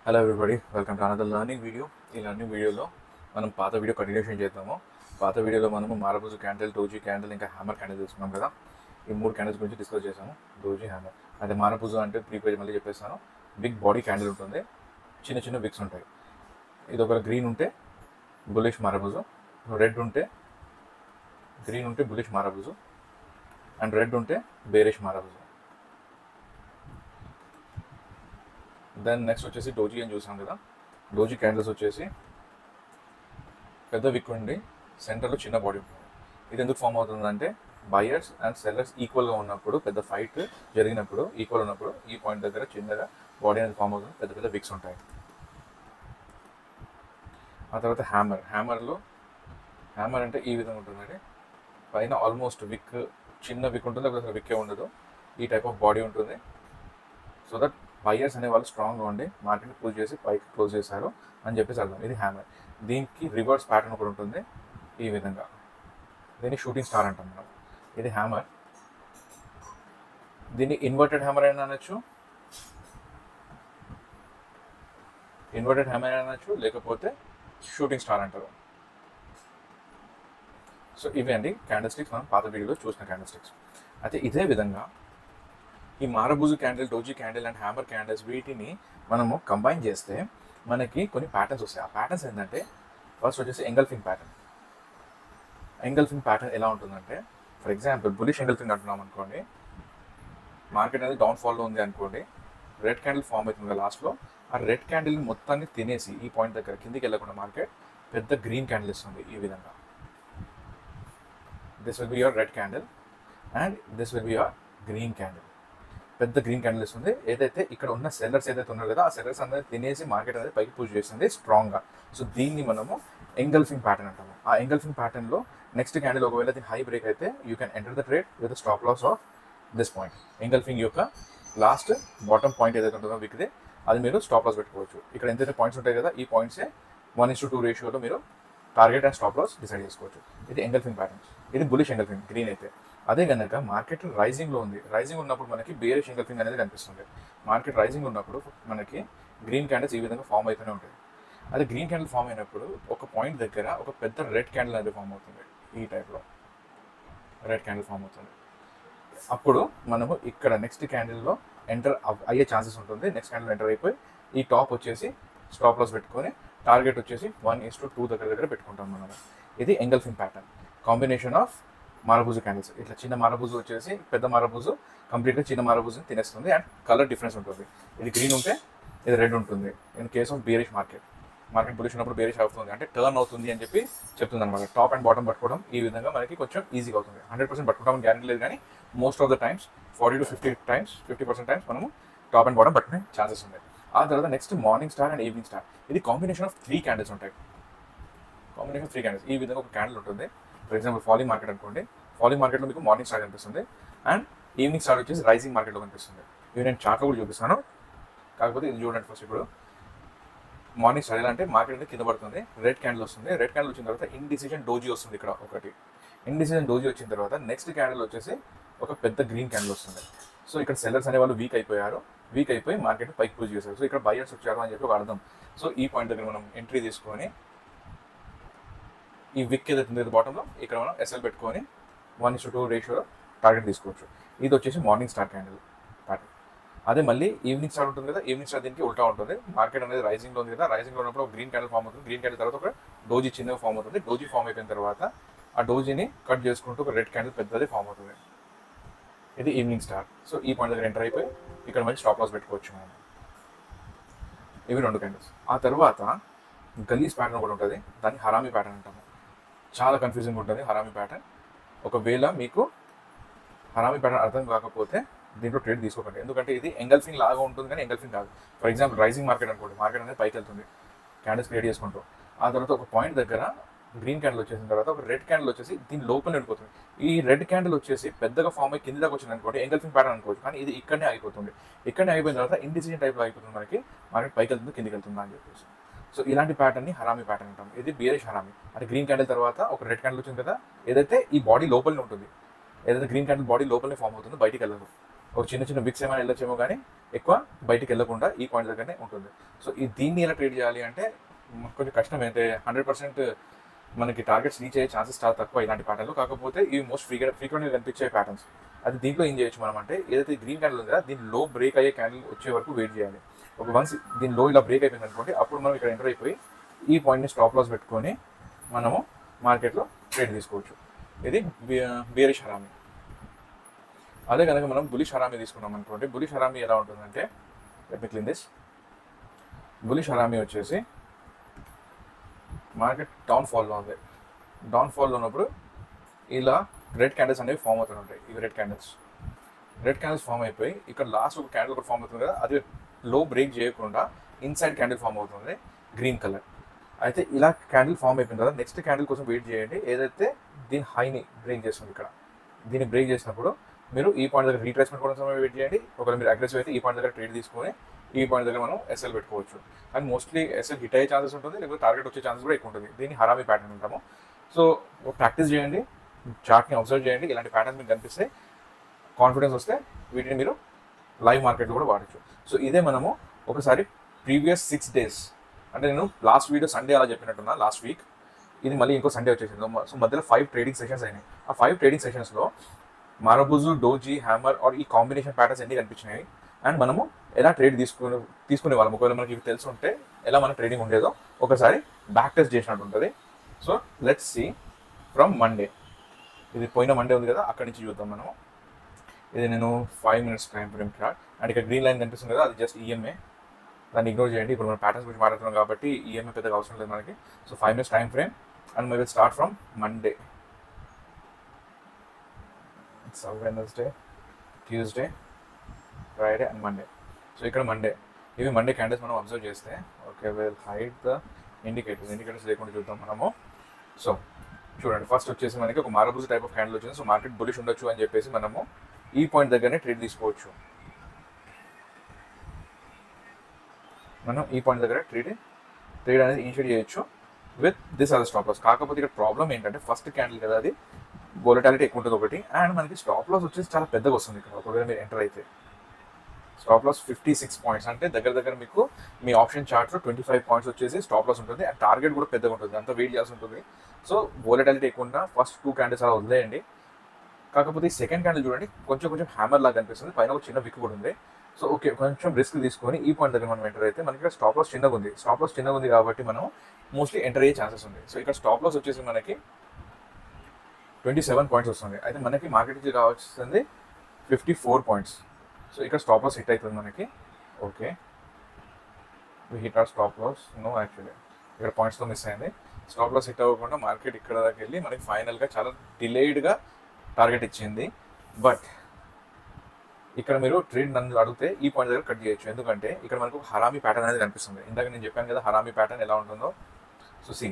Hello everybody, welcome to another learning video. ఈ learning వీడియోలో మనం పాత వీడియో కంటిన్యూషన్ చేద్దాము. పాత వీడియోలో మనము మారబూజు క్యాండిల్, డోజీ క్యాండిల్, ఇంకా హ్యామర్ క్యాండిల్ తీసుకున్నాం కదా. ఈ మూడు క్యాండిల్స్ గురించి డిస్కస్ చేసాము. Doji, hammer. అదే మారబూజు అంటే ప్రీపేజ్ మళ్ళీ చెప్పేస్తాను. బిగ్ బాడీ క్యాండిల్ ఉంటుంది, చిన్న చిన్న విక్స్ ఉంటాయి. ఇది ఒక గ్రీన్ ఉంటే బులిష్ మారబూజు, రెడ్ ఉంటే గ్రీన్ ఉంటే బులిష్ మారబూజు, అండ్ రెడ్ ఉంటే బేరిష్ మారబూజు. దెన్ నెక్స్ట్ వచ్చేసి డోజీ అని చూసాం కదా. డోజీ క్యాండిల్స్ వచ్చేసి పెద్ద విక్ ఉండి సెంటర్లో చిన్న బాడీ ఉంటుంది. ఇది ఎందుకు ఫామ్ అవుతుందంటే బయర్స్ అండ్ సెల్లర్స్ ఈక్వల్గా ఉన్నప్పుడు, పెద్ద ఫైట్ జరిగినప్పుడు ఈక్వల్ ఉన్నప్పుడు ఈ పాయింట్ దగ్గర చిన్నగా బాడీ అనేది ఫామ్ అవుతుంది, పెద్ద పెద్ద విక్స్ ఉంటాయి. ఆ తర్వాత హ్యామర్ అంటే ఈ విధంగా ఉంటుందండి. పైన ఆల్మోస్ట్ విక్, చిన్న విక్ ఉంటుంది, అక్కడ విక్కే ఉండదు. ఈ టైప్ ఆఫ్ బాడీ ఉంటుంది. సో దట్ బయర్స్ అనే వాళ్ళు స్ట్రాంగ్గా ఉండి మార్కెట్ పూజ చేసి పైకి క్లోజ్ చేశారు అని చెప్పేసి అర్థం. ఇది హ్యామర్. దీనికి రివర్స్ ప్యాటర్న్ ఒకటి ఉంటుంది ఈ విధంగా. దీన్ని షూటింగ్ స్టార్ అంటాం మనం. ఇది హ్యామర్. దీన్ని ఇన్వర్టెడ్ హ్యామర్ అయినా అనొచ్చు, లేకపోతే షూటింగ్ స్టార్ అంటారు. సో ఇవే అండి క్యాండిల్ స్టిక్స్, మనం పాత వీడియోలో చూసిన క్యాండిల్ స్టిక్స్. అయితే ఇదే విధంగా ఈ marubozu candle, doji candle and hammer candles, వీటిని మనము కంబైన్ చేస్తే మనకి కొన్ని ప్యాటర్న్స్ వస్తాయి. ఆ ప్యాటర్న్స్ ఏంటంటే ఫస్ట్ వచ్చేసి ఎంగల్ఫింగ్ ప్యాటర్న్. ఎంగల్ఫింగ్ ప్యాటర్న్ ఎలా ఉంటుందంటే, ఫర్ ఎగ్జాంపుల్ బులిష్ ఎంగల్ఫింగ్ అంటున్నాం అనుకోండి. మార్కెట్ అనేది డౌన్ ఫాల్లో ఉంది అనుకోండి, రెడ్ క్యాండిల్ ఫామ్ అవుతుంది కదా లాస్ట్లో. ఆ రెడ్ క్యాండిల్ మొత్తాన్ని తినేసి ఈ పాయింట్ దగ్గర కిందికి వెళ్ళకుండా మార్కెట్ పెద్ద గ్రీన్ క్యాండిల్ ఇస్తుంది ఈ విధంగా. This will be your red candle and this will be your green candle. పెద్ద గ్రీన్ క్యాండిల్ ఇస్తుంది. ఏదైతే ఇక్కడ ఉన్న సెల్లర్స్ ఏదైతే ఉన్నారు కదా, ఆ సెల్లర్స్ అనేది తినేసి మార్కెట్ అనేది పైకి పుష్ చేస్తుంది స్ట్రాంగ్గా. సో దీన్ని మనము ఎంగల్ఫింగ్ ప్యాటర్న్ అంటాము. ఆ ఎంగల్ఫింగ్ ప్యాటర్న్లో నెక్స్ట్ క్యాండిల్ ఒకవేళ దీని హై బ్రేక్ అయితే you can enter the trade with stop loss of this point. Engulfing యొక్క లాస్ట్ బాటమ్ పాయింట్ ఏదైతే ఉంటుందో వీక్ది, అది మీరు స్టాప్ లాస్ పెట్టుకోవచ్చు. ఇక్కడ ఎంతైతే పాయింట్స్ ఉంటాయి కదా, ఈ పాయింట్సే 1:2 రేషియోలో మీరు target and stop loss decide చేసుకోవచ్చు. ఇది ఎంగల్ఫింగ్ ప్యాటర్న్. ఇది బులిష్ ఎంగల్ఫింగ్ గ్రీన్ అయితే. అదే కనుక మార్కెట్ రైజింగ్లో ఉంది, రైజింగ్ ఉన్నప్పుడు మనకి బేరిష్ ఎంగల్ఫింగ్ అనేది కనిపిస్తుంది. మార్కెట్ రైజింగ్ ఉన్నప్పుడు మనకి గ్రీన్ క్యాండిల్స్ ఈ విధంగా ఫామ్ అయితేనే ఉంటాయి. అదే గ్రీన్ క్యాండిల్ ఫామ్ అయినప్పుడు ఒక పాయింట్ దగ్గర ఒక పెద్ద రెడ్ క్యాండిల్ అనేది ఫామ్ అవుతుంది. ఈ టైప్లో రెడ్ క్యాండిల్ ఫామ్ అవుతుంది. అప్పుడు మనము ఇక్కడ నెక్స్ట్ క్యాండిల్లో ఎంటర్ అయ్యే ఛాన్సెస్ ఉంటుంది. నెక్స్ట్ క్యాండిల్ ఎంటర్ అయిపోయి ఈ టాప్ వచ్చేసి స్టాప్ లాస్ పెట్టుకొని టార్గెట్ వచ్చేసి 1:2 దగ్గర పెట్టుకుంటాం మనం. ఇది engulfing pattern, combination of marubozu candles. ఇట్లా చిన్న మారబూజు వచ్చేసి పెద్ద మారబూజు కంప్లీట్గా చిన్న మారబూజుని తినేస్తుంది అండ్ కలర్ డిఫరెన్స్ ఉంటుంది. ఇది గ్రీన్ ఉంటే ఇది రెడ్ ఉంటుంది. In case of bearish market bullish ఉన్నప్పుడు బేరిష్ అవుతుంది అంటే టర్న్ అవుతుంది అని చెప్పి చెప్తుంది అనమాట. టాప్ అండ్ బాటమ్ పట్టుకోవడం ఈ విధంగా మనకి కొంచెం ఈజీగా అవుతుంది. 100% పట్టుకుంటామని గ్యారెంటీ లేదు, కానీ most of the times 40 to 50% times మనము టాప్ అండ్ బాటమ్ పట్టుకునే ఛాన్సెస్ ఉన్నాయి. ఆ తర్వాత next morning star and evening star. ఇది కాంబినేషన్ ఆఫ్ 3 క్యాండిల్స్ ఉంటాయి. ఈ విధంగా ఒక క్యాండిల్ ఉంటుంది. ఫర్ ఎగ్జాంపుల్ ఫాలింగ్ మార్కెట్ అనుకోండి. ఫాలింగ్ మార్కెట్లో మీకు మార్నింగ్ స్టార్ కనిపిస్తుంది అండ్ ఈవినింగ్ స్టార్ వచ్చేసి రైజింగ్ మార్కెట్లో కనిపిస్తుంది. ఇవి నేను చార్ట్లో కూడా చూపిస్తాను, కాకపోతే ఇది చూడండి ఫస్ట్. ఇప్పుడు మార్నింగ్ స్టార్ ఎలా అంటే మార్కెట్ అనేది కింద పడుతుంది, రెడ్ క్యాండిల్ వస్తుంది. రెడ్ క్యాండిల్ వచ్చిన తర్వాత ఇండిసిజన్ డోజీ వస్తుంది. ఇక్కడ ఒకటి ఇండిసిజన్ డోజీ వచ్చిన తర్వాత నెక్స్ట్ క్యాండిల్ వచ్చేసి ఒక పెద్ద గ్రీన్ క్యాండిల్ వస్తుంది. సో ఇక్కడ సెల్లర్స్ అనే వాళ్ళు వీక్ అయిపోయి మార్కెట్ పైకి పూజ చేశారు. సో ఇక్కడ బయర్స్ వచ్చారు అని చెప్పి ఒక అర్థం. సో ఈ పాయింట్ దగ్గర మనం ఎంట్రీ తీసుకొని ఈ విక్ ఏదైతే ఉంది బాటంలో ఇక్కడ మనం ఎస్ఎల్ పెట్టుకొని 1:2 రేషియోలో టార్గెట్ తీసుకోవచ్చు. ఇది వచ్చేసి మార్నింగ్ స్టార్ క్యాండిల్ ప్యాటర్న్. అదే మళ్ళీ ఈవినింగ్ స్టార్ ఉంటుంది కదా, ఈవినింగ్ స్టార్ దీనికి ఉల్టా ఉంటుంది. మార్కెట్ అనేది రైజింగ్లో ఉంది కదా, రైజింగ్లో ఉన్నప్పుడు ఒక గ్రీన్ క్యాండిల్ ఫామ్ అవుతుంది. గ్రీన్ క్యాండిల్ తర్వాత ఒక డోజీ చిన్నగా ఫామ్ అవుతుంది. డోజీ ఫామ్ అయిపోయిన తర్వాత ఆ డోజీని కట్ చేసుకుంటూ ఒక రెడ్ క్యాండిల్ పెద్దది ఫామ్ అవుతుంది. ఇది ఈవినింగ్ స్టార్. సో ఈ పాయింట్ దగ్గర ఎంటర్ అయిపోయి ఇక్కడ మళ్ళీ స్టాప్ లాస్ పెట్టుకోవచ్చు మనం. ఇవి 2 క్యాండిల్స్. ఆ తర్వాత గలీస్ ప్యాటర్న్ కూడా ఉంటుంది, దాన్ని హరామీ ప్యాటర్న్ అంటాము. చాలా కన్ఫ్యూజింగ్ ఉంటుంది హరామీ ప్యాటర్న్. ఒకవేళ మీకు హరామీ ప్యాటర్న్ అర్థం కాకపోతే దీంట్లో ట్రేడ్ తీసుకోకండి, ఎందుకంటే ఇది ఎంగల్ఫింగ్ లాగా ఉంటుంది కానీ ఎంగల్ఫింగ్ కాదు. ఫర్ ఎగ్జాంపుల్ రైజింగ్ మార్కెట్ అనుకోండి, మార్కెట్ అనేది పైకి వెళ్తుంది క్యాండిల్స్ క్రియేట్ చేసుకుంటూ. ఆ తర్వాత ఒక పాయింట్ దగ్గర గ్రీన్ క్యాండిల్ వచ్చేసిన తర్వాత ఒక రెడ్ క్యాండిల్ వచ్చేసి దీని లోపల వెళ్ళిపోతుంది. ఈ రెడ్ క్యాండిల్ వచ్చేసి పెద్దగా ఫామ్ అయ్యి కింద దాకా వచ్చింది అనుకోండి, ఎంగల్ఫింగ్ ప్యాటర్న్ అనుకోవచ్చు. కానీ ఇది ఇక్కడనే అయిపోతుంది. ఇక్కడనే అయిపోయిన తర్వాత ఇండిసిజన్ టైప్లో అయిపోతుంది, మనకి మార్కెట్ పైకి వెళ్తుంది కిందికి వెళ్తుందా అని చెప్పేసి. సో ఇలాంటి ప్యాటర్న్ని హరామీ ప్యాటర్న్ అంటాం. ఇది బేరిష్ హరామీ అంటే గ్రీన్ క్యాండిల్ తర్వాత ఒక రెడ్ క్యాండిల్ వచ్చింది కదా, ఏదైతే ఈ బాడీ లోపలనే ఉంటుంది, ఏదైతే గ్రీన్ క్యాండిల్ బాడీ లోపలనే ఫామ్ అవుతుందో బయటికి వెళ్ళదు. ఒక చిన్న చిన్న బిక్స్ ఏమైనా వెళ్ళొచ్చేమో కానీ ఎక్కువ బయటికి వెళ్ళకుండా ఈ పాయింట్ దగ్గరనే ఉంటుంది. సో దీన్ని ఎలా ట్రేడ్ చేయాలి అంటే కొంచెం కష్టం. అయితే 100% మనకి టార్గెట్స్ రీచ్ అయ్యే ఛాన్సెస్ చాలా తక్కువ ఇలాంటి ప్యాటర్న్లో. కాకపోతే ఇవి మోస్ట్ ఫ్రీక్వెంట్గా కనిపించే ప్యాటర్న్స్. అది దీంట్లో ఏం చేయొచ్చు మనం అంటే, ఏదైతే గ్రీన్ క్యాండిల్ ఉందో దీని లో బ్రేక్ అయ్యే క్యాండిల్ వచ్చే వరకు వెయిట్ చేయాలి. ఒక వన్స్ దీని లో ఇలా బ్రేక్ అయిపోయింది అనుకోండి, అప్పుడు మనం ఇక్కడ ఎంటర్ అయిపోయి ఈ పాయింట్ని స్టాప్ లాస్ పెట్టుకొని మనము మార్కెట్లో ట్రేడ్ తీసుకోవచ్చు. ఇది బేరిష్ హరామీ. అదే కనుక మనం బులిష్ హరామీ తీసుకున్నాం అనుకోండి, బులిష్ హరామీ ఎలా ఉంటుందంటే, let me clean this. Bullish harami వచ్చేసి మార్కెట్ డౌన్ ఫాల్లో ఉంది. డౌన్ ఫాల్లో ఉన్నప్పుడు ఇలా రెడ్ క్యాండిల్స్ అనేవి ఫామ్ అవుతూ ఉంటాయి. ఇవి రెడ్ క్యాండిల్స్ ఫామ్ అయిపోయి ఇక్కడ లాస్ట్ ఒక క్యాండిల్ ఒకటి ఫామ్ అవుతుంది కదా, అది లో బ్రేక్ చేయకుండా ఇన్సైడ్ క్యాండిల్ ఫామ్ అవుతుంది గ్రీన్ కలర్. అయితే ఇలా క్యాండిల్ ఫామ్ అయిపోయిన తర్వాత నెక్స్ట్ క్యాండిల్ కోసం వెయిట్ చేయండి. ఏదైతే దీని హైని బ్రేక్ చేస్తుంది, ఇక్కడ దీన్ని బ్రేక్ చేసినప్పుడు మీరు ఈ పాయింట్ దగ్గర రీట్రేస్మెంట్ కోసం వెయిట్ చేయండి. ఒకవేళ మీరు అగ్రెసివ్ అయితే ఈ పాయింట్ దగ్గర ట్రేడ్ తీసుకొని ఈ పాయింట్ దగ్గర మనం ఎస్ఎల్ పెట్టుకోవచ్చు. కానీ మోస్ట్లీ ఎస్ఎల్ హిట్ అయ్యే ఛాన్సెస్ ఉంటుంది, లేకపోతే టార్గెట్ వచ్చే ఛాన్సెస్ కూడా ఎక్కువ ఉంటుంది. దీన్ని హరామీ ప్యాటర్న్ అంటాము. సో ప్రాక్టీస్ చేయండి, చార్ట్ని అబ్జర్వ్ చేయండి. ఇలాంటి ప్యాటర్న్స్ మీకు కనిపిస్తే కాన్ఫిడెన్స్ వస్తే వీటిని మీరు లైవ్ మార్కెట్లో కూడా వాడచ్చు. సో ఇదే మనము ఒకసారి ప్రీవియస్ 6 days, అంటే నేను లాస్ట్ వీడియో సండే అలా చెప్పినట్టున్నా, లాస్ట్ వీక్ ఇది మళ్ళీ ఇంకో సండే వచ్చేసింది. సో మధ్యలో 5 ట్రేడింగ్ సెషన్స్ అయినాయి. ఆ 5 ట్రేడింగ్ సెషన్స్లో మారబుజు, డోజీ, హ్యామర్ ఆర్ ఈ కాంబినేషన్ ప్యాటర్న్స్ ఎన్ని కనిపించినాయి అండ్ మనము ఎలా ట్రేడ్ తీసుకునే వాళ్ళం. ఒకవేళ మనకి ఇవి తెలిసి ఉంటే ఎలా మన ట్రేడింగ్ ఉండేదో ఒకసారి బ్యాక్ టెస్ట్ చేసినట్టు ఉంటుంది. So let's see from Monday. ఇది పోయిన మండే ఉంది కదా, అక్కడి నుంచి చూద్దాం మనము. ఇది నేను 5 minutes time frame chart and ఇక్కడ గ్రీన్ లైన్ కనిపిస్తుంది కదా, అది జస్ట్ ఈఎంఏ, దాన్ని ఇగ్నోర్ చేయండి. ఇప్పుడు మనం ప్యాటర్న్స్ గురించి మాట్లాడుతున్నాం కాబట్టి ఈఎంఏ పెద్దగా అవసరం లేదు మనకి. So 5 minutes time frame and we will start from Monday. It's Wednesday, Tuesday, Friday and Monday. So ఇక్కడ మండే, ఇవి మండే క్యాండిల్స్ మనం అబ్జర్వ్ చేస్తే okay, will hide the indicators లేకుండా చూద్దాం మనము. సో చూడండి, ఫస్ట్ వచ్చేసి మనకి ఒక మారబుజ్ టైప్ ఆఫ్ క్యాండిల్ వచ్చింది. సో మార్కెట్ బులిష్ ఉండొచ్చు అని చెప్పేసి మనము ఈ పాయింట్ దగ్గరనే ట్రేడ్ తీసుకోవచ్చు. మనం ఈ పాయింట్ దగ్గర ట్రేడ్ అనేది ఇనిషియేట్ చేయొచ్చు with this other stop loss. కాకపోతే ఇక్కడ ప్రాబ్లం ఏంటంటే ఫస్ట్ క్యాండిల్ కదా, అది వోలటాలిటీ ఎక్కువ ఉంటుంది ఒకటి, అండ్ మనకి స్టాప్ లాస్ వచ్చేసి చాలా పెద్దగా వస్తుంది. ఇక్కడ ఒకవేళ మీరు ఎంటర్ అయితే స్టాప్ లాస్ 56 points, అంటే దగ్గర మీకు మీ ఆప్షన్ చార్ట్లో 25 points వచ్చేసి స్టాప్ లాస్ ఉంటుంది. అండ్ టార్గెట్ కూడా పెద్దగా ఉంటుంది, అంత వెయిట్ చేయాల్సి ఉంటుంది. సో వోలటాలిటీ ఎక్కువ ఉన్న ఫస్ట్ 2 candles అలా వదిలేయండి. కాకపోతే ఈ సెకండ్ క్యాండిల్ చూడండి, కొంచెం హ్యామర్ లాగా కనిపిస్తుంది, పైన ఒక చిన్న విక్ కూడా ఉంది. సో ఓకే, కొంచెం రిస్క్ తీసుకొని ఈ పాయింట్ దగ్గర మనం ఎంటర్ అయితే మనకి ఇక్కడ స్టాప్ లాస్ చిన్నగా ఉంది కాబట్టి మనం మోస్ట్లీ ఎంటర్ అయ్యే ఛాన్సెస్ ఉంది. సో ఇక్కడ స్టాప్ లాస్ వచ్చేసి మనకి 27 points వస్తుంది. అయితే మనకి మార్కెట్కి కావాల్సింది 54 points. సో ఇక్కడ స్టాప్ లాస్ హిట్ అవుతుంది మనకి. Okay, hit our stop loss no, actually ఇక్కడ పాయింట్స్తో మిస్ అయింది. స్టాప్ లాస్ హిట్ అవ్వకుండా మార్కెట్ ఇక్కడ దాకా వెళ్ళి మనకి ఫైనల్గా చాలా డిలేడ్గా టార్గెట్ ఇచ్చింది. బట్ ఇక్కడ మీరు ట్రేడ్ నన్ను అడిగితే ఈ పాయింట్ దగ్గర కట్ చేయొచ్చు, ఎందుకంటే ఇక్కడ మనకు హరామీ ప్యాటర్న్ అనేది కనిపిస్తుంది. ఇందాక నేను చెప్పాను కదా హరామీ ప్యాటర్న్ ఎలా ఉంటుందో. సో సీ,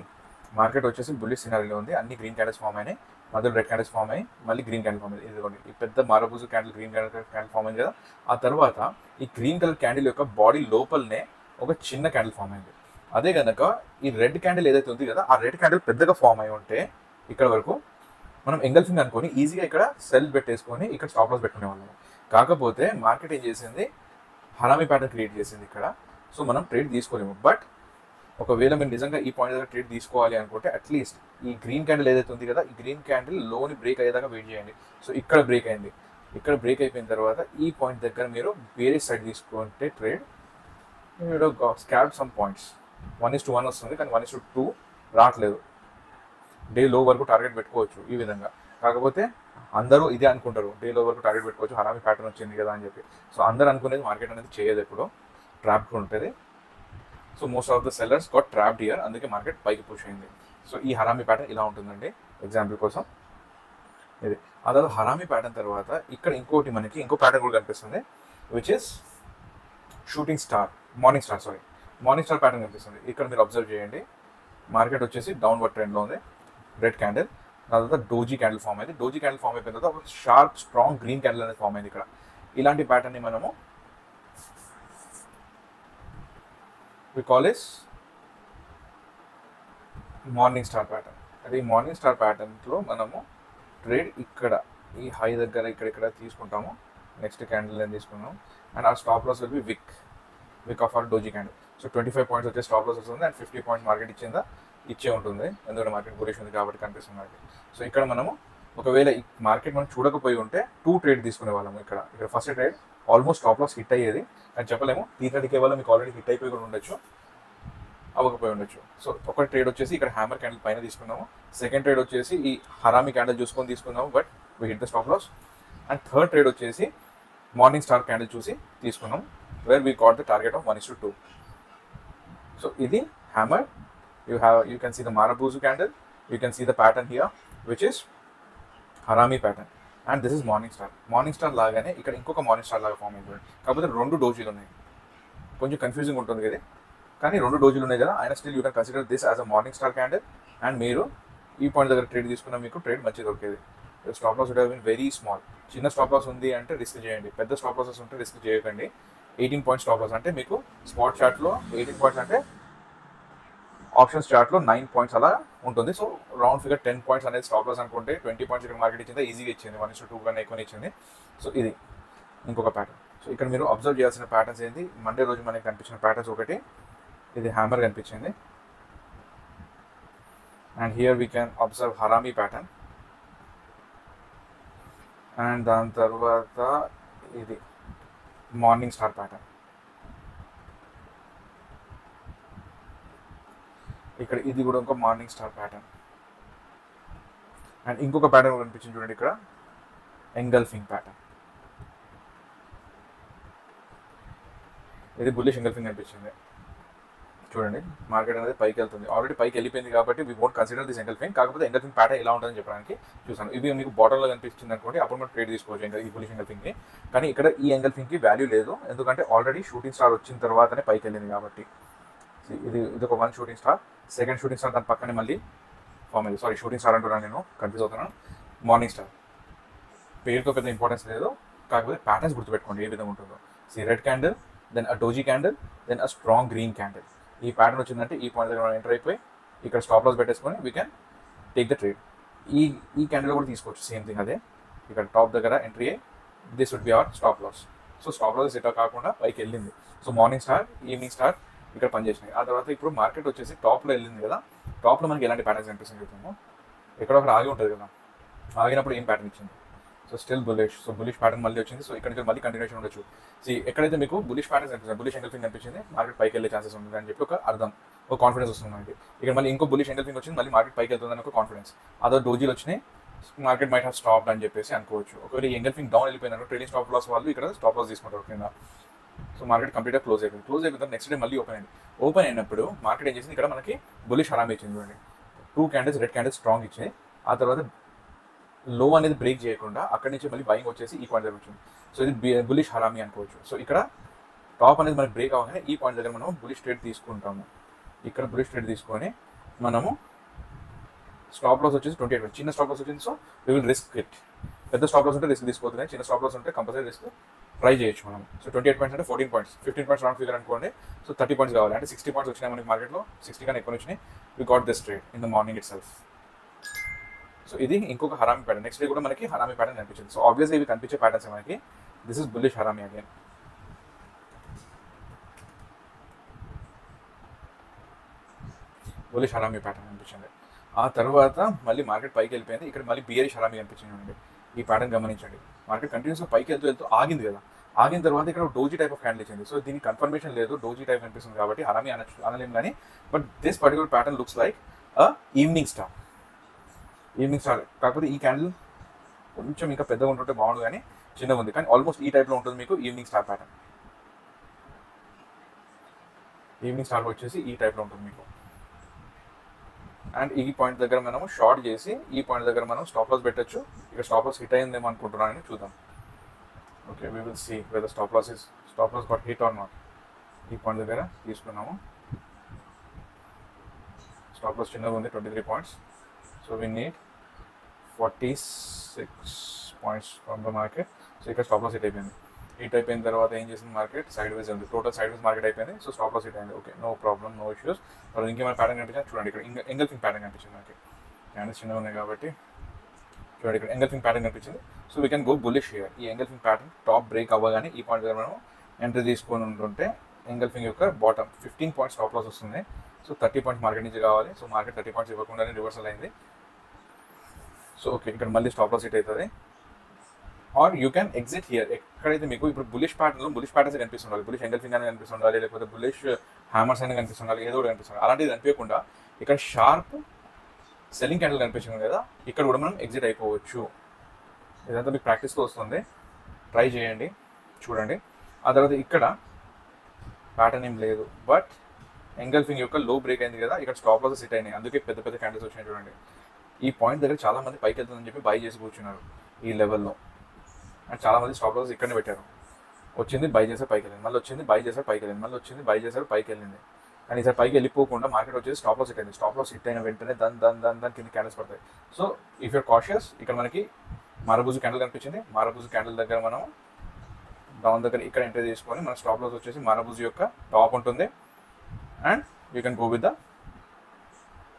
మార్కెట్ వచ్చేసి బుల్లిష్ సినారీలో ఉంది, అన్ని గ్రీన్ క్యాండిల్స్ ఫామ్ అయినాయి, మధ్యలో రెడ్ క్యాండిల్స్ ఫామ్ అయ్యి మళ్ళీ గ్రీన్ క్యాండిల్ ఫామ్ అయ్యింది. ఇదిగోండి ఈ పెద్ద మారబూజు క్యాండిల్ గ్రీన్ క్యాండిల్ ఫామ్ అయింది కదా. ఆ తర్వాత ఈ గ్రీన్ కలర్ క్యాండిల్ యొక్క బాడీ లోపలనే ఒక చిన్న క్యాండిల్ ఫామ్ అయింది. అదే కనుక ఈ రెడ్ క్యాండిల్ ఏదైతే ఉంది కదా, ఆ రెడ్ క్యాండిల్ పెద్దగా ఫామ్ అయి ఉంటే ఇక్కడ వరకు మనం ఎంగల్ఫింగ్ అనుకొని ఈజీగా ఇక్కడ సెల్ పెట్టేసుకొని ఇక్కడ స్టాప్ లాస్ పెట్టుకునే వాళ్ళము. కాకపోతే మార్కెట్ ఏం చేసింది, హరామీ ప్యాటర్న్ క్రియేట్ చేసింది ఇక్కడ. సో మనం ట్రేడ్ తీసుకోలేము. బట్ ఒకవేళ మీరు నిజంగా ఈ పాయింట్ దగ్గర ట్రేడ్ తీసుకోవాలి అనుకుంటే అట్లీస్ట్ ఈ గ్రీన్ క్యాండిల్ ఏదైతే ఉంది కదా, ఈ గ్రీన్ క్యాండిల్ లోని బ్రేక్ అయ్యేదాకా వెయిట్ చేయండి. సో ఇక్కడ బ్రేక్ అయింది, ఇక్కడ బ్రేక్ అయిపోయిన తర్వాత ఈ పాయింట్ దగ్గర మీరు వేరే సైడ్ తీసుకుంటే ట్రేడ్ మీరు స్కాల్ప్ సమ్ పాయింట్స్ 1:1 వస్తుంది, కానీ 1:2 రావట్లేదు. డే లో వరకు టార్గెట్ పెట్టుకోవచ్చు ఈ విధంగా. కాకపోతే అందరూ ఇదే అనుకుంటారు, డే లో వరకు టార్గెట్ పెట్టుకోవచ్చు, హరామీ ప్యాటర్న్ వచ్చింది కదా అని చెప్పి. సో అందరూ అనుకునేది మార్కెట్ అనేది చేయదు, ఎప్పుడు ట్రాప్ ఉంటుంది. So most of the sellers got trapped here, అందుకే మార్కెట్ పైకి పుష్ అయింది. సో ఈ హరామీ ప్యాటర్న్ ఇలా ఉంటుందండి, ఎగ్జాంపుల్ కోసం ఇది. ఆ తర్వాత హరామీ ప్యాటర్న్ తర్వాత ఇక్కడ మనకి ఇంకో ప్యాటర్న్ కూడా కనిపిస్తుంది, which is morning star pattern కనిపిస్తుంది. ఇక్కడ మీరు అబ్జర్వ్ చేయండి, మార్కెట్ వచ్చేసి డౌన్వర్డ్ ట్రెండ్లో ఉంది, రెడ్ క్యాండిల్. దాని తర్వాత డోజీ క్యాండిల్ ఫామ్ అయింది. డోజీ క్యాండిల్ ఫామ్ అయిపోయిన తర్వాత ఒక షార్ప్ స్ట్రాంగ్ గ్రీన్ క్యాండిల్ అనేది ఫామ్ అయింది ఇక్కడ. ఇలాంటి ప్యాటర్న్ని మనము we call is morning star pattern. అది ఈ మార్నింగ్ స్టార్ ప్యాటర్న్లో మనము ట్రేడ్ ఇక్కడ ఈ హై దగ్గర ఇక్కడ తీసుకుంటాము. నెక్స్ట్ క్యాండిల్ ఏం తీసుకున్నాం. అండ్ ఆ stop loss will be wick of our doji candle. So 25 points వచ్చే స్టాప్ లాస్ వస్తుంది అండ్ 50 పాయింట్స్ మార్కెట్ ఇచ్చే ఉంటుంది, ఎందుకంటే మార్కెట్ బులిష్ ఉంది కాబట్టి కనిపిస్తుంది మనకి. సో ఇక్కడ మనము ఒకవేళ ఈ మార్కెట్ మనం చూడకపోయి ఉంటే 2 ట్రేడ్ తీసుకునే వాళ్ళము. ఇక్కడ first trade almost stop loss hit అయ్యేది అని చెప్పలేము. 330 వల్ల మీకు ఆల్రెడీ హిట్ అయిపోయి కూడా ఉండొచ్చు, అవ్వకపోయి ఉండొచ్చు. సో ఒక ట్రేడ్ వచ్చేసి ఇక్కడ హ్యామర్ క్యాండిల్ పైన తీసుకున్నాము. సెకండ్ ట్రేడ్ వచ్చేసి ఈ హరామి క్యాండిల్ చూసుకొని తీసుకున్నాము, but we hit the stop loss. And third trade వచ్చేసి మార్నింగ్ స్టార్ క్యాండిల్ చూసి తీసుకున్నాం, where we got the target of 1:2. So ఇది hammer. You can see the Marabuzu candle, you can see the pattern here which is Harami pattern, and this is Morning Star లాగానే ఇక్కడ ఇంకొక morning star లాగా form అయిపోయింది. కాకపోతే 2 డోజీలు ఉన్నాయి, కొంచెం confusing ఉంటుంది కదా, కానీ 2 డోజీలు ఉన్నాయి కదా, అయినా still you can consider this as a morning star candle. And మీరు ఈ పాయింట్ దగ్గర ట్రేడ్ తీసుకున్న మీకు ట్రేడ్ మంచిగా దొరికేది. Stop loss would have been very small. చిన్న స్టాప్ లాస్ ఉంది అంటే రిస్క్ చేయండి, పెద్ద స్టాప్ లాసెస్ ఉంటే రిస్క్ చేయకండి. 18 పాయింట్స్ స్టాప్ లాస్ అంటే మీకు స్పాట్ చార్ట్లో 18 పాయింట్స్ అంటే ఆప్షన్స్ చార్ట్లో 9 పాయింట్స్ అలా ఉంటుంది. సో రౌండ్ ఫిగర్ 10 పాయింట్స్ అనేది స్టాప్ లాస్ అనుకుంటే 20 పాయింట్స్ ఇక్కడ మార్కెట్ ఇచ్చింది, ఈజీగా ఇచ్చింది, 1:2 కన్నా ఎక్కువ ఇచ్చింది. సో ఇది ఇంకొక ప్యాటర్న్. సో ఇక్కడ మీరు అబ్జర్వ్ చేయాల్సిన ప్యాటర్న్స్ ఏంటి, మండే రోజు మనకి కనిపించిన ప్యాటర్న్స్ ఒకటి, ఇది హ్యామర్ కనిపించింది, and here we can observe harami pattern, and దాని తర్వాత ఇది మార్నింగ్ స్టార్ ప్యాటర్న్. ఇక్కడ ఇది కూడా ఒక మార్నింగ్ స్టార్ ప్యాటర్న్. అండ్ ఇంకొక ప్యాటర్న్ కనిపించింది చూడండి, ఇక్కడ ఎంగల్ఫింగ్ ప్యాటర్న్. ఇది బుల్లిష్ ఎంగల్ఫింగ్ కనిపించింది చూడండి. మార్కెట్ అనేది పైకి వెళ్తుంది, ఆల్రెడీ పైకి వెళ్ళిపోయింది కాబట్టి we won't consider this engulfing. కాకపోతే ఎంగల్ఫింగ్ ప్యాటర్న్ ఎలా ఉంటుందని చెప్పడానికి చూసాను. ఇది మీకు బాటంలో కనిపిస్తుంది అనుకోండి, అప్పుడు మనం ట్రేడ్ తీసుకోవచ్చు ఈ బుల్లిష్ ఎంగల్ఫింగ్కి. కానీ ఇక్కడ ఈ ఎంగల్ఫింగ్కి వాల్యూ లేదు, ఎందుకంటే ఆల్రెడీ షూటింగ్ స్టార్ వచ్చిన తర్వాతనే పైకి వెళ్ళింది కాబట్టి. ఇది ఒక 1 shooting star, second shooting star దాని పక్కనే మళ్ళీ ఫామ్ అయ్యింది. సారీ, షూటింగ్ స్టార్ అంటున్నాను, నేను కన్ఫ్యూజ్ అవుతున్నాను. మార్నింగ్ స్టార్ పేరుతో పెద్ద ఇంపార్టెన్స్ లేదు, కాకపోతే ప్యాటర్న్స్ గుర్తుపెట్టుకోండి ఏ విధంగా ఉంటుందో. Red candle, then a doji candle, then a strong green candle. ఈ ప్యాటర్న్ వచ్చిందంటే ఈ పాయింట్ దగ్గర ఎంటర్ అయిపోయి ఇక్కడ స్టాప్ లాస్ పెట్టేసుకొని we can take the trade. ఈ క్యాండిల్ కూడా తీసుకోవచ్చు, సేమ్ థింగ్ అదే. ఇక్కడ టాప్ దగ్గర ఎంట్రీ అయ్యి this would be our stop loss. So stop loss set కాకుండా పైకి వెళ్ళింది. So morning star, evening star ఇక్కడ పనిచేసినాయి. ఆ తర్వాత ఇప్పుడు మార్కెట్ వచ్చేసి టాప్లో వెళ్ళింది కదా, టాప్లో మనకి ఎలాంటి ప్యాటర్న్స్ కనిపిస్తుంది చెప్తాము. ఎక్కడ ఒకటి ఆగి ఉంటుంది కదా, ఆగినప్పుడు ఏం ప్యాటర్న్ ఇచ్చింది. So still bullish. So bullish pattern మళ్ళీ వచ్చింది. సో ఇక్కడ నుంచి మళ్ళీ కంటిన్యూషన్ ఉండొచ్చు. ఎక్కడైతే మీకు బులిష్ ప్యాటర్న్స్ కనిపిస్తుంది, బులిష్ ఎంగల్ఫింగ్ కనిపించింది, మార్కెట్ పైకి వెళ్ళే ఛాన్సెస్ ఉంది అని చెప్పి ఒక అర్థం, ఒక కాన్ఫిడెన్స్ వస్తుంది మనకి. ఇక్కడ మళ్ళీ ఇంకో బులిష్ ఎంగల్ఫింగ్ వచ్చింది, మళ్ళీ మార్కెట్ పైకి వెళ్తుందని ఒక కాన్ఫిడెన్స్. అదో డోజీలు వచ్చినాయి, మార్కెట్ మైట్ హావ్ స్టాప్ అని చెప్పేసి అనుకోవచ్చు. ఒకవేళ ఎంగల్ఫింగ్ డౌన్ వెళ్ళిపోయిందనుకో ట్రేడింగ్ స్టాప్ లాస్ వాళ్ళు ఇక్కడ స్టాప్ లాస్ తీసుకుంటారు కింద. సో మార్కెట్ కంప్లీట్గా క్లోజ్ అయిపోయింది. నెక్స్ట్ డే మళ్ళీ ఓపెన్ అయినప్పుడు మార్కెట్ ఏం చేసింది, ఇక్కడ మనకి బులిష్ హరామీ ఇచ్చింది చూడండి. 2 క్యాండిల్స్ రెడ్ క్యాండిల్స్ స్ట్రాంగ్ ఇచ్చాయి. ఆ తర్వాత లో అనేది బ్రేక్ చేయకుండా అక్కడి నుంచి మళ్ళీ బయింగ్ వచ్చేసి ఈ పాయింట్ దగ్గర వచ్చింది. సో ఇది బులిష్ హరామీ అనుకోవచ్చు. సో ఇక్కడ టాప్ అనేది మనకి బ్రేక్ అవ్వగానే ఈ పాయింట్ దగ్గర మనం బులిష్ ట్రేడ్ తీసుకుంటాము. ఇక్కడ బులిష్ ట్రేడ్ తీసుకొని మనము స్టాప్ లాస్ వచ్చేసి 28, చిన్న స్టాప్ లాస్ వచ్చింది. So we will risk it. పెద్ద స్టాప్ లాస్ ఉంటే రిస్క్ తీసుకోవద్దు, చిన్న స్టాప్ లాస్ ఉంటే కంపల్సరీ రిస్క్ ట్రై చేయొచ్చు మనం. సో 28 పాయింట్స్ అంటే 14 పాయింట్స్, 15 పాయింట్స్ రౌండ్ ఫిగర్ అనుకోండి. సో 30 పాయింట్స్ కావాలి అంటే 60 పాయింట్స్ వచ్చినాయి మనకి మార్కెట్లో, 60 కన్నా ఎక్కువ వచ్చినాయి. We got this trade in the morning it self. So ఇది ఇంకొక హరామీ ప్యాటర్న్. నెక్స్ట్ డే కూడా మనకి హరామీ ప్యాటర్న్ కనిపించింది. సో ఆబ్వియస్లీ ఇవి కనిపించే ప్యాటర్న్స్ మనకి. This is bullish harami again. Bullish harami pattern కనిపించింది. ఆ తర్వాత మళ్ళీ మార్కెట్ పైకి వెళ్ళిపోయింది. ఇక్కడ మళ్ళీ బియరిష్ హరామీ కనిపించింది చూడండి. ఈ ప్యాటర్న్ గమనించండి. మార్కెట్ కంటిన్యూస్గా పైకి వెళ్తూ ఆగింది కదా, ఆగిన తర్వాత ఇక్కడ డోజీ టైప్ ఆఫ్ క్యాండిల్ ఇచ్చింది. సో దీనికి కన్ఫర్మేషన్ లేదు, డోజీ టైప్ కనిపిస్తుంది కాబట్టి హరామీ అనలేం కానీ, but this particular pattern looks like evening star. కాకపోతే ఈ క్యాండిల్ కొంచెం ఇంకా పెద్దగా ఉంటుంటే బాగుండు, కానీ చిన్నగా ఉంది. కానీ ఆల్మోస్ట్ ఈ టైప్లో ఉంటుంది మీకు evening star pattern. Evening star వచ్చేసి ఈ టైప్లో ఉంటుంది మీకు. అండ్ ఈ పాయింట్ దగ్గర మనము షార్ట్ చేసి ఈ పాయింట్ దగ్గర మనం స్టాప్ లాస్ పెట్టచ్చు. ఇక్కడ స్టాప్ లాస్ హిట్ అయిందేమో అనుకుంటున్నాను, చూద్దాం. Okay, we will see whether stop loss got hit or not. ఈ పాయింట్ దగ్గర తీసుకున్నాము, స్టాప్ లాస్ చిన్నగా ఉంది 23 points. So we need 46 points from the market. So ఇక్కడ స్టాప్ లాస్ హిట్ అయిపోయిన తర్వాత ఏం చేసింది, మార్కెట్ సైడ్ వేస్ ఉంది, టోటల్ సైడ్ వేస్ మార్కెట్ అయిపోయింది. సో స్టాప్ లాస్ హిట్ అయింది. Okay, no problem, no issues. తర్వాత ఇంకేమైనా ప్యాటర్న్ కనిపించింది చూడండి. ఇక్కడ ఎంగల్ఫింగ్ ప్యాటర్న్ కనిపించింది మనకి. క్యాండిల్స్ చిన్నగా ఉన్నాయి కాబట్టి చూడండి ఇక్కడ ఎంగల్ఫింగ్ ప్యాటర్న్ కనిపించింది. So we can go bullish here. ఈ ఎంగల్ఫింగ్ ప్యాటర్న్ టాప్ బ్రేక్ అవ్వగానే ఈ పాయింట్ దగ్గర మనం ఎంట్రీ తీసుకొని ఉంటుంటే ఎంగల్ఫింగ్ యొక్క బాటమ్ 15 పాయింట్స్ టాప్ లాస్ వస్తుంది. సో 30 పాయింట్స్ మార్కెట్ నుంచి కావాలి. సో మార్కెట్ 30 పాయింట్స్ ఇవ్వకుండానే రివర్సల్ అయింది. సో ఓకే, ఇక్కడ మళ్ళీ స్టాప్ లాస్ హిట్ అవుతుంది. Or you can exit here. ఎక్కడైతే మీకు ఇప్పుడు బులిష్ ప్యాటర్న్స్ కనిపిస్తుండాలి, బులిష్ ఎంగల్ఫింగ్ అని కనిపిస్తుండాలి, లేకపోతే బులిష్ హ్యామర్స్ అని కనిపిస్తుండాలి, ఏదో ఒకటి కనిపిస్తుంది. అలాంటిది కనిపించకుండా ఇక్కడ షార్ప్ సెల్లింగ్ క్యాండిల్ కనిపించింది కదా, ఇక్కడ కూడా మనం ఎగ్జిట్ అయిపోవచ్చు. ఇదంతా మీకు ప్రాక్టీస్తో వస్తుంది, ట్రై చేయండి, చూడండి. ఆ తర్వాత ఇక్కడ ప్యాటర్న్ ఏం లేదు, బట్ ఎంగల్ఫింగ్ యొక్క లో బ్రేక్ అయింది కదా, ఇక్కడ స్టాప్ లాసెస్ హిట్ అయినాయి, అందుకే పెద్ద పెద్ద క్యాండిల్స్ వచ్చినాయి. చూడండి, ఈ పాయింట్ దగ్గర చాలా మంది పైకి వెళ్తుందని చెప్పి బై చేసి కూర్చున్నారు ఈ లెవెల్లో. అండ్ చాలా మంది స్టాప్ లాసెస్ ఇక్కడనే పెట్టారు. వచ్చింది బై చేసారు, పైకి వెళ్ళింది, మళ్ళీ వచ్చింది బై చేసారు, పైకి వెళ్ళింది, మళ్ళీ వచ్చింది బై చేసారు, పైకి వెళ్ళింది. కానీ ఈసారి పైకి వెళ్ళిపోకుండా మార్కెట్ వచ్చేసి స్టాప్ లాస్ హిట్ అయింది. స్టాప్ లాస్ హిట్ అయిన వెంటనే దాని కింద క్యాండిల్స్ పడతాయి. సో ఇఫ్ యూర్ కాషియస్, ఇక్కడ మనకి మారబూజు క్యాండిల్ కనిపించింది. మారబూజు క్యాండిల్ దగ్గర మనం డౌన్ దగ్గర ఇక్కడ ఎంట్రీ తీసుకొని మన స్టాప్ లాస్ వచ్చేసి మారబూజు యొక్క టాప్ ఉంటుంది. And you can go with the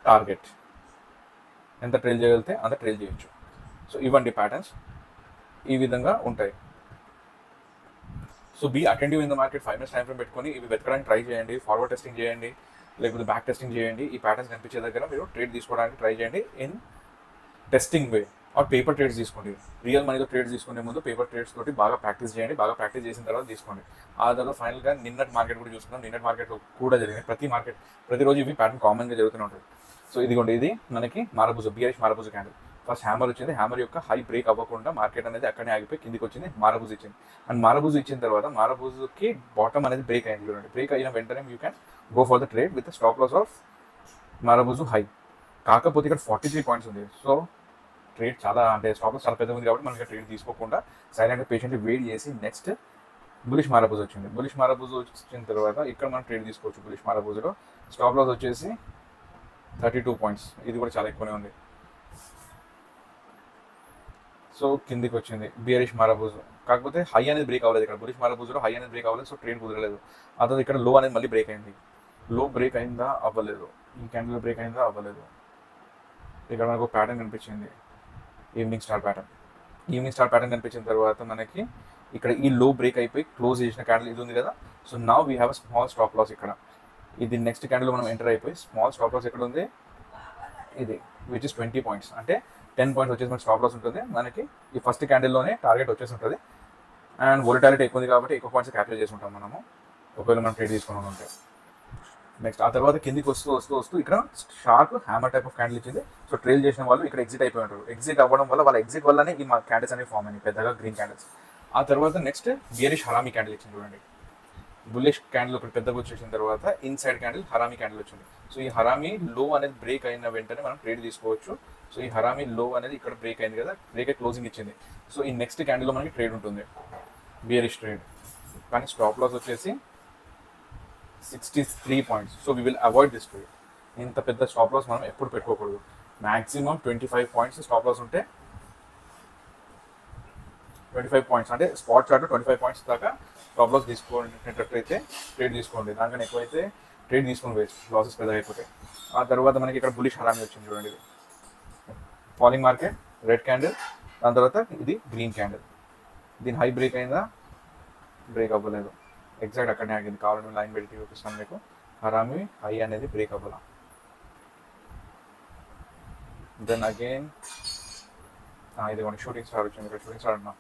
target. ఎంత ట్రైల్ చేయగలిగితే అంత ట్రైల్ చేయొచ్చు. సో ఇవ్వండి ప్యాటర్న్స్ ఈ విధంగా ఉంటాయి. So be attentive in the market. 5 minutes time frame పెట్టుకొని ఇవి వెతకడానికి ట్రై చేయండి, ఫార్వర్డ్ టెస్టింగ్ చేయండి, లేకపోతే బ్యాక్ టెస్టింగ్ చేయండి. ఈ ప్యాటర్న్స్ కనిపించే దగ్గర మీరు ట్రేడ్ తీసుకోవడానికి ట్రై చేయండి in testing way. Are paper trades తీసుకోండి. రియల్ మనీతో ట్రేడ్స్ తీసుకునే ముందు పేపర్ ట్రేడ్స్ తోటి బాగా ప్రాక్టీస్ చేయండి. బాగా ప్రాక్టీస్ చేసిన తర్వాత తీసుకోండి. ఆ తర్వాత ఫైనల్గా నిన్నటి మార్కెట్ కూడా చూసుకుందాం. నిన్నటి మార్కెట్ కూడా జరిగింది. ప్రతిరోజు ఇవి ప్యాటర్న్ కామన్గా జరుగుతూనే ఉంటుంది. సో ఇదిగోండి, ఇది మనకి మారబూజు, బియరిష్ మారబూజు క్యాండిల్. ఫస్ట్ హ్యామర్ వచ్చింది. హ్యామర్ యొక్క హై బ్రేక్ అవ్వకుండా మార్కెట్ అనేది అక్కడనే ఆగిపోయి కిందికి వచ్చింది. మారబూజు ఇచ్చింది. అండ్ మారబూజు ఇచ్చిన తర్వాత మారబూజుకి బాటమ్ అనేది బ్రేక్ అయింది. చూడండి, బ్రేక్ అయిన వెంటనే you can go for the trade with stop loss of marubozu high. కాకపోతే ఇక్కడ 43 పాయింట్స్ ఉంది. సో ట్రేడ్ చాలా అంటే స్టాప్ లాస్ చాలా పెద్దగా ఉంది కాబట్టి మనకి ట్రేడ్ తీసుకోకుండా సైలెంట్గా పేషెంట్గా వెయిట్ చేసి నెక్స్ట్ బులిష్ మారబూజు వచ్చింది. బులిష్ మారబూజు వచ్చిన తర్వాత ఇక్కడ మనం ట్రేడ్ తీసుకోవచ్చు. బులిష్ మారబూజులో స్టాప్ లాస్ వచ్చేసి 32 పాయింట్స్. ఇది కూడా చాలా ఎక్కువనే ఉంది. సో కిందికి వచ్చింది బియరిష్ మారబూజు. కాకపోతే హై అనేది బ్రేక్ అవ్వలేదు. ఇక్కడ బులిష్ మారబూజులో హై అనేది బ్రేక్ అవ్వలేదు. సో ట్రేడ్ కుదరలేదు. ఆ తర్వాత ఇక్కడ లో అనేది మళ్ళీ బ్రేక్ అయింది. లో బ్రేక్ అయిందా అవ్వలేదు. ఈ క్యాండిల్ బ్రేక్ అయిందా అవ్వలేదు. ఇక్కడ మనకు ప్యాటర్న్ కనిపించింది, evening star pattern. Evening star pattern కనిపించిన తర్వాత మనకి ఇక్కడ ఈ లో బ్రేక్ అయిపోయి క్లోజ్ చేసిన క్యాండిల్ ఇది ఉంది కదా. So now we have a small stop loss ఇక్కడ. ఇది నెక్స్ట్ క్యాండిల్ మనం ఎంటర్ అయిపోయి స్మాల్ స్టాప్ లాస్ ఎక్కడ ఉంది, ఇది విచ్ ఇస్ 20 పాయింట్స్. అంటే 10 పాయింట్స్ వచ్చేసి మనకి స్టాప్ లాస్ ఉంటుంది. మనకి ఈ ఫస్ట్ క్యాండిల్లోనే టార్గెట్ వచ్చేసి ఉంటుంది. అండ్ వోలటాలిటీ ఎక్కువ ఉంది కాబట్టి ఎక్కువ పాయింట్స్ క్యాప్చర్ చేసి ఉంటాం మనము, ఒకవేళ మనం ట్రేడ్ తీసుకుని ఉంటే. నెక్స్ట్ ఆ తర్వాత కిందికి వస్తూ ఇక్కడ sharp hammer type of candle ఇచ్చింది. సో ట్రేల్ చేసిన వాళ్ళు ఇక్కడ ఎగ్జిట్ అయిపోయి ఉంటారు. ఎగ్జిట్ అవ్వడం వల్ల వాళ్ళ ఎగ్జిట్ వల్లనే ఈ మా క్యాండిల్స్ అనేవి ఫామ్ అయినాయి, పెద్దగా గ్రీన్ క్యాండిల్స్. ఆ తర్వాత నెక్స్ట్ బియరిష్ హరామీ క్యాండిల్ ఇచ్చింది. చూడండి, బుల్లిష్ క్యాండిల్ ఒకటి పెద్దగా వచ్చేసిన తర్వాత ఇన్సైడ్ క్యాండిల్ హరామీ క్యాండిల్ వచ్చింది. సో ఈ హరామీ లో అనేది బ్రేక్ అయిన వెంటనే మనం ట్రేడ్ తీసుకోవచ్చు. సో ఈ హరామీ లో అనేది ఇక్కడ బ్రేక్ అయింది కదా, బ్రేక్ అయి క్లోజింగ్ ఇచ్చింది. సో ఈ నెక్స్ట్ క్యాండిల్లో మనకి ట్రేడ్ ఉంటుంది, బియరిష్ ట్రేడ్. కానీ స్టాప్ లాస్ వచ్చేసి 63 points. So we will avoid this trade. ఇంత పెద్ద స్టాప్ లాస్ మనం ఎప్పుడు పెట్టుకోకూడదు. మ్యాక్సిమం 25 పాయింట్స్ స్టాప్ లాస్ ఉంటే 25 పాయింట్స్ అంటే స్పాట్ చార్ట్ 25 పాయింట్స్ దాకా స్టాప్ లాస్ తీసుకునేటట్టయితే ట్రేడ్ తీసుకోండి. దానికన్నా ఎక్కువైతే ట్రేడ్ తీసుకొని వేస్ట్, లాసెస్ పెద్దగా అయిపోతాయి. ఆ తర్వాత మనకి ఇక్కడ బులిష్ హరామీ వచ్చింది. చూడండి, ఇది ఫాలింగ్ మార్కెట్, రెడ్ క్యాండిల్. దాని తర్వాత ఇది గ్రీన్ క్యాండిల్. దీని హై బ్రేక్ అయిందా, బ్రేక్ అవ్వలేదు, ఎగ్జాక్ట్ అక్కడనే ఆగింది. కావాలని లైన్ పెట్టి చూపిస్తాను మీకు. హరామీ హై అనేది బ్రేక్ అవ్వాల. దెన్ అగైన్ ఇది కొన్ని షూటింగ్ స్టార్ వచ్చింది. ఇక్కడ షూటింగ్ స్టార్ అన్నా,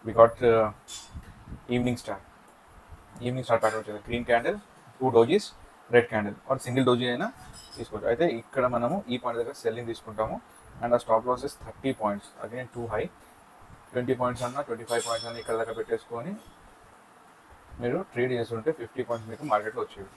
we got evening star. Evening star pattern వచ్చింది. Green candle, 2 dojis, red candle. Or single doji అయినా తీసుకోవచ్చు. అయితే ఇక్కడ మనము ఈ పాయింట్ దగ్గర సెల్లింగ్ తీసుకుంటాము. అండ్ ఆ stop losses 30 points, again two high. 20 points అన్నా 25 పాయింట్స్ అన్నా ఇక్కడ దాకా పెట్టేసుకొని మీరు ట్రేడ్ చేస్తుంటే 50 పాయింట్స్ మీకు మార్కెట్లో వచ్చేవి.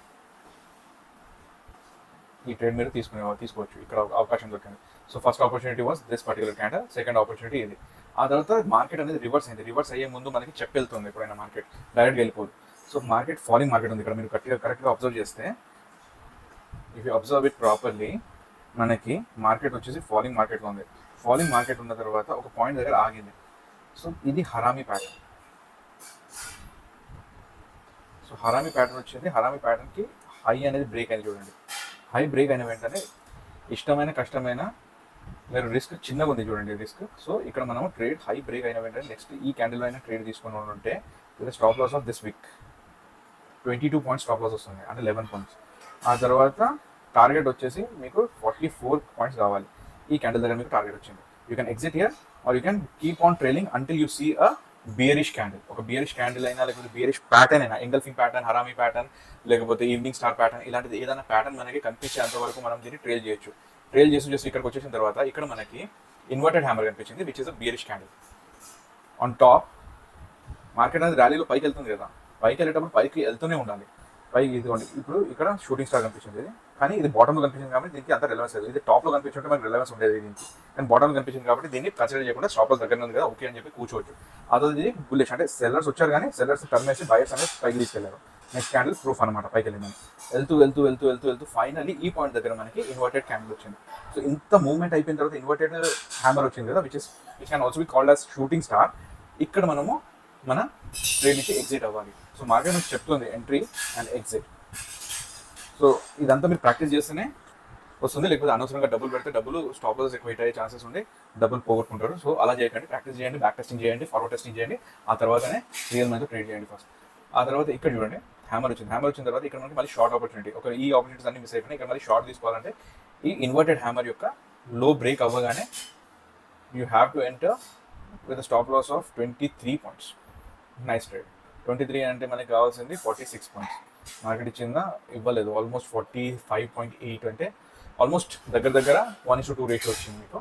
ఈ ట్రేడ్ మీరు తీసుకోవచ్చు. ఇక్కడ అవకాశం దొరికింది. So first opportunity was this particular candle, second opportunity ఇది. ఆ తర్వాత మార్కెట్ అనేది రివర్స్ అయింది. రివర్స్ అయ్యే ముందు మనకి చెప్పెళ్తుంది ఎప్పుడైనా మార్కెట్, డైరెక్ట్గా వెళ్ళిపోదు. సో మార్కెట్ ఫాలింగ్ మార్కెట్ ఉంది. ఇక్కడ మీరు కరెక్ట్గా అబ్జర్వ్ చేస్తే, if you observe it properly, మనకి మార్కెట్ వచ్చేసి ఫాలింగ్ మార్కెట్లో ఉంది. ఫాలింగ్ మార్కెట్ ఉన్న తర్వాత ఒక పాయింట్ దగ్గర ఆగింది. సో ఇది harami pattern. So harami pattern వచ్చింది. హరామీ ప్యాటర్న్కి హై అనేది బ్రేక్ అయింది. చూడండి, హై బ్రేక్ అయిన వెంటనే ఇష్టమైన కష్టమైన మీరు రిస్క్ చిన్నగా ఉంది చూడండి రిస్క్. సో ఇక్కడ మనం ట్రేడ్ హై బ్రేక్ అయిన వెంటనే నెక్స్ట్ ఈ క్యాండిల్ అయినా ట్రేడ్ తీసుకొని ఉంటే with stop loss of this wick 22 points stop loss వస్తుంది, అంటే 11 పాయింట్స్. ఆ తర్వాత టార్గెట్ వచ్చేసి మీకు 44 పాయింట్స్ కావాలి. ఈ క్యాండిల్ దగ్గర మీకు టార్గెట్ వచ్చింది. You can exit here or you can keep on trailing until you see a bearish candle. ఒక బియరిష్ క్యాండిల్ అయినా లేకపోతే బియరిష్ ప్యాటర్న్ అయినా, ఎంగల్ఫింగ్ ప్యాటర్న్, హరామీ ప్యాటర్న్, లేకపోతే ఈవినింగ్ స్టార్ ప్యాటర్న్, ఇలాంటిది ఏదైనా ప్యాటర్న్ మనకి కనిపించేంత వరకు మనం దీన్ని ట్రేల్ చేయొచ్చు. ట్రేల్ చేసి జస్ట్ ఇక్కడికి వచ్చేసిన తర్వాత ఇక్కడ మనకి ఇన్వర్టెడ్ హ్యామర్ కనిపించింది, which is a bearish candle. On top market అనేది ర్యాలీలో పైకి వెళ్తుంది కదా, పైకి వెళ్ళేటప్పుడు పైకి వెళ్తూనే ఉండాలి. పైకి ఇదిగోండి ఇప్పుడు ఇక్కడ షూటింగ్ స్టార్ కనిపించింది, కానీ ఇది బాటంలో కనిపించింది కాబట్టి దీనికి అంత రిలవెన్స్ లేదు. ఇది టాప్లో కనిపించుంటే మనకి రిలవెన్స్ ఉండేది దీనికి, కానీ బాటంలో కనిపించింది కాబట్టి దీన్ని కన్సిడర్ చేయకుండా స్టాప్ లాస్ దగ్గర ఉంది కదా ఓకే అని చెప్పి కూర్చోవచ్చు. అదే ఇది బుల్లిష్, అంటే సెల్లర్స్ వచ్చారు కానీ సెల్లర్స్ టర్న్ వేసి బయర్స్ అనేది పైకి తీసుకెళ్లారు. నెక్స్ట్ క్యాండిల్ ప్రూఫ్ అనమాట, పైకి వెళ్ళిందని. వెళ్తూ వెళ్తూ వెళ్తూ వెళ్తూ వెళ్తూ ఫైనల్లీ ఈ పాయింట్ దగ్గర మనకి ఇన్వర్టెడ్ క్యాండిల్ వచ్చింది. సో ఇంత మూవ్మెంట్ అయిపోయిన తర్వాత ఇన్వర్టెడ్ హ్యామర్ వచ్చింది కదా, which can also be called as shooting star. ఇక్కడ మనము మన ట్రేడ్ నుంచి ఎగ్జిట్ అవ్వాలి. సో మార్కెట్ నుంచి చెప్తుంది ఎంట్రీ అండ్ ఎగ్జిట్. సో ఇదంతా మీరు ప్రాక్టీస్ చేస్తేనే వస్తుంది, లేకపోతే అనవసరంగా డబ్బులు పెడితే డబ్బులు స్టాప్ లాస్ ఎక్కువ హిట్ అయ్యే ఛాన్సెస్ ఉండి డబ్బులు పోగొట్టుకుంటారు. సో అలా చేయకండి, ప్రాక్టీస్ చేయండి, బ్యాక్ టెస్టింగ్ చేయండి, ఫార్వర్డ్ టెస్టింగ్ చేయండి, ఆ తర్వాతనే రియల్ మైండ్ ట్రేడ్ చేయండి ఫస్ట్. ఆ తర్వాత ఇక్కడ చూడండి హ్యామర్ వచ్చింది. హ్యామర్ వచ్చిన తర్వాత ఇక్కడ మనకి మళ్ళీ షార్ట్ ఆపర్చునిటీ, ఒక ఈ ఆపర్చునిటీస్ అన్ని మిస్ అయిపోయినాయి. ఇక్కడ మళ్ళీ షార్ట్ తీసుకోవాలంటే ఈ ఇన్వర్టెడ్ హ్యామర్ యొక్క లో బ్రేక్ అవ్వగానే you have to enter with stop loss of 23 points. Nice trade. 23 అంటే మనకి కావాల్సింది 46 పాయింట్స్. మార్కెట్ ఇచ్చిందా ఇవ్వలేదు, ఆల్మోస్ట్ 45.8 అంటే ఆల్మోస్ట్ దగ్గర దగ్గర 1:2 రేషియో వచ్చింది మీకు.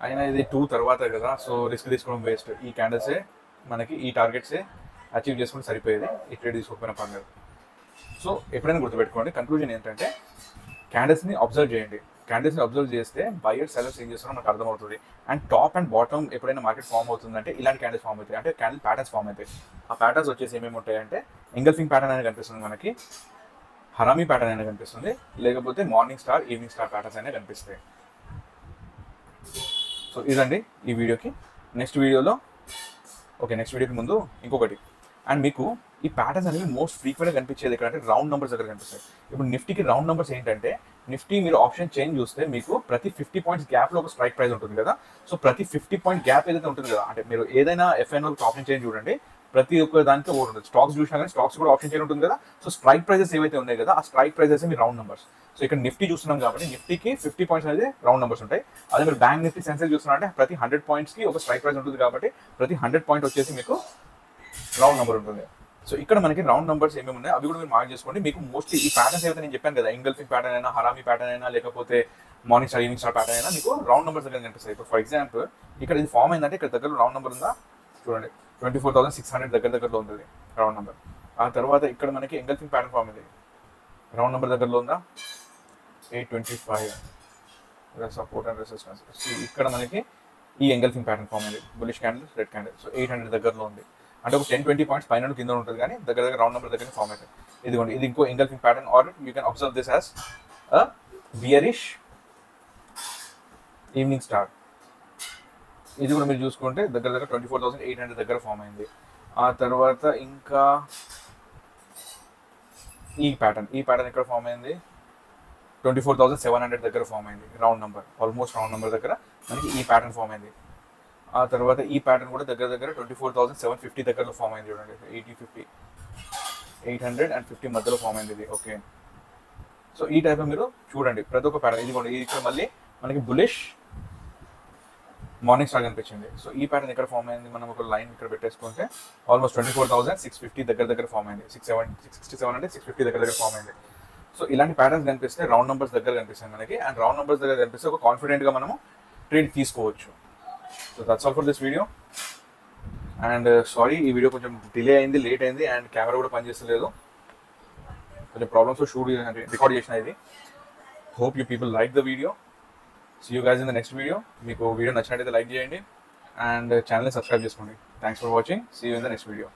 అయినా ఇది 2 తర్వాత కదా, సో రిస్క్ తీసుకోవడం వేస్ట్. ఈ క్యాండిల్సే మనకి ఈ టార్గెట్సే అచీవ్ చేసుకుంటే సరిపోయేది, ఈ ట్రేడ్ తీసుకోకపోయినా పర్లేదు. సో ఎప్పుడైనా గుర్తుపెట్టుకోండి, కన్క్లూజన్ ఏంటంటే క్యాండిల్స్ని అబ్జర్వ్ చేయండి. క్యాండిల్స్ని అబ్జర్వ్ చేస్తే బయర్ సెల్లర్స్ ఏం చేస్తారో మనకు అర్థమవుతుంది. అండ్ టాప్ అండ్ బాటమ్ ఎప్పుడైనా మార్కెట్ ఫామ్ అవుతుందంటే ఇలాంటి క్యాండిల్స్ ఫామ్ అవుతాయి, అంటే క్యాండిల్ ప్యాటర్న్స్ ఫామ్ అవుతాయి. ఆ ప్యాటర్న్స్ వచ్చేసి ఏమేమి ఉంటాయంటే ఎంగల్ఫింగ్ ప్యాటర్న్ అనేది కనిపిస్తుంది మనకి, హరామీ ప్యాటర్న్ అనేది కనిపిస్తుంది, లేకపోతే morning star, evening star patterns అనేవి కనిపిస్తాయి. సో ఇదండి ఈ వీడియోకి. నెక్స్ట్ వీడియోకి ముందు ఇంకొకటి, అండ్ మీకు ఈ ప్యాటర్న్స్ అనేవి మోస్ట్ ఫ్రీక్వెంట్గా కనిపించేది ఎక్కడ అంటే రౌండ్ నెంబర్స్ దగ్గర కనిపిస్తాయి. ఇప్పుడు నిఫ్టీకి రౌండ్ నెంబర్స్ ఏంటంటే, నిఫ్టీ మీరు ఆప్షన్ చేంజ్ చూస్తే మీకు ప్రతి 50 పాయింట్స్ గ్యాప్లో ఒక స్ట్రైక్ ప్రైస్ ఉంటుంది కదా. సో ప్రతి 50 పాయింట్ గ్యాప్ ఏదైతే ఉంటుంది కదా, అంటే మీరు ఏదైనా ఎఫ్ఐఎన్ ఆప్షన్ చేంజ్ చూడండి, ప్రతి ఒక్క దానికి ఒకటి ఉంటుంది. స్టాక్స్ చూసినా కానీ స్టాక్స్ కూడా ఆప్షన్ చేంజ్ ఉంటుంది కదా. సో స్ట్రైక్ ప్రైజెస్ ఏవైతే ఉన్నాయి కదా, ఆ స్ట్రైక్ ప్రైజెస్ మీ రౌండ్ నెంబర్స్. సో ఇక్కడ నిఫ్టీ చూస్తున్నాం కాబట్టి నిఫ్టీకి 50 పాయింట్స్ అనేది రౌండ్ నెంబర్స్ ఉంటాయి. అదే మీరు బ్యాంక్ నిఫ్టీ సెన్సెక్స్ చూస్తున్నారంటే ప్రతి 100 పాయింట్స్కి ఒక స్ట్రైక్ ప్రైస్ ఉంటుంది కాబట్టి ప్రతి 100 పాయింట్ వచ్చేసి మీకు రౌండ్ నెంబర్ ఉంటుంది. సో ఇక్కడ మనకి రౌండ్ నెంబర్స్ ఏమేమి ఉన్నాయి అవి కూడా మీరు మార్క్ చేసుకోండి. మీకు మోస్ట్లీ ఈ ప్యాటర్న్స్ ఏవైతే నేను చెప్పాను కదా, ఎంగల్ఫింగ్ ప్యాటర్న్ అయినా, హరామీ ప్యాటర్న్ అయినా, లేకపోతే morning star, evening star pattern అయినా మీకు రౌండ్ నెంబర్స్ దగ్గర కనిపిస్తాయి. ఇప్పుడు ఫర్ ఎగ్జాంపుల్ ఇక్కడ ఇది ఫామ్ అయిందంటే ఇక్కడ దగ్గర రౌండ్ నెంబర్ ఉందా చూడండి, 24,600 దగ్గరలో ఉంటుంది రౌండ్ నెంబర్. ఆ తర్వాత ఇక్కడ మనకి ఎంగల్ఫింగ్ ప్యాటర్న్ ఫామ్ అయింది, రౌండ్ నెంబర్ దగ్గరలో ఉందా 825 సపోర్ట్ అండ్ రెసిస్టెన్స్. సో ఇక్కడ మనకి ఈ ఎంగల్ఫింగ్ ప్యాటర్న్ ఫామ్ అయింది, bullish candle, red candle. So 800 దగ్గరలో ఉంది, అంటే ఒక 10-20 పాయింట్స్ పైన కింద ఉంటుంది, కానీ దగ్గర రౌండ్ నెంబర్ దగ్గర ఫామ్ అవుతుంది. ఇదిగోండి ఇది ఇంకో engulfing pattern, or you can observe this as a bearish evening star. ఇది కూడా మీరు చూసుకుంటే దగ్గర 24,800 దగ్గర ఫామ్ అయింది. ఆ తర్వాత ఇంకా ఈ ప్యాటర్న్ ఇక్కడ ఫామ్ అయింది 24,700 దగ్గర ఫామ్ అయింది, round number, almost round number దగ్గర మనకి ఈ ప్యాటర్న్ ఫామ్ అయింది. ఆ తర్వాత ఈ ప్యాటర్న్ కూడా దగ్గర 24,750 దగ్గరలో ఫామ్ అయింది చూడండి, 850 మధ్యలో ఫామ్ అయింది ఇది. ఓకే, సో ఈ టైప్ మీరు చూడండి ప్రతి ఒక్క ప్యాటర్న్. ఇది కూడా ఇక్కడ మళ్ళీ మనకి బులిష్ మార్నింగ్ స్టార్ కనిపించింది. సో ఈ ప్యాటర్న్ ఇక్కడ ఫామ్ అయింది, మనం ఒక లైన్ ఇక్కడ పెట్టేసుకుంటే ఆల్మోస్ట్ 24,650 దగ్గర ఫామ్ అయింది, 667 అంటే 650 దగ్గర ఫామ్ అయింది. సో ఇలాంటి ప్యాటర్న్స్ కనిపిస్తే రౌండ్ నెంబర్స్ దగ్గర కనిపిస్తాయి మనకి, అండ్ రౌండ్ నెంబర్స్ దగ్గర కనిపిస్తే ఒక కాన్ఫిడెంట్గా మనము ట్రేడ్ తీసుకోవచ్చు. So that's all for this video. And sorry ఈ వీడియో కొంచెం డిలే అయింది, లేట్ అయింది, అండ్ కెమెరా కూడా పనిచేస్తలేదు, కొంచెం ప్రాబ్లమ్స్ రికార్డ్ చేసిన ఇది. Hope you people like the video. See you guys in the next video. మీకు వీడియో నచ్చినట్లయితే లైక్ చేయండి అండ్ ఛానల్ని సబ్స్క్రైబ్ చేసుకోండి. Thanks for watching. See you in the next video.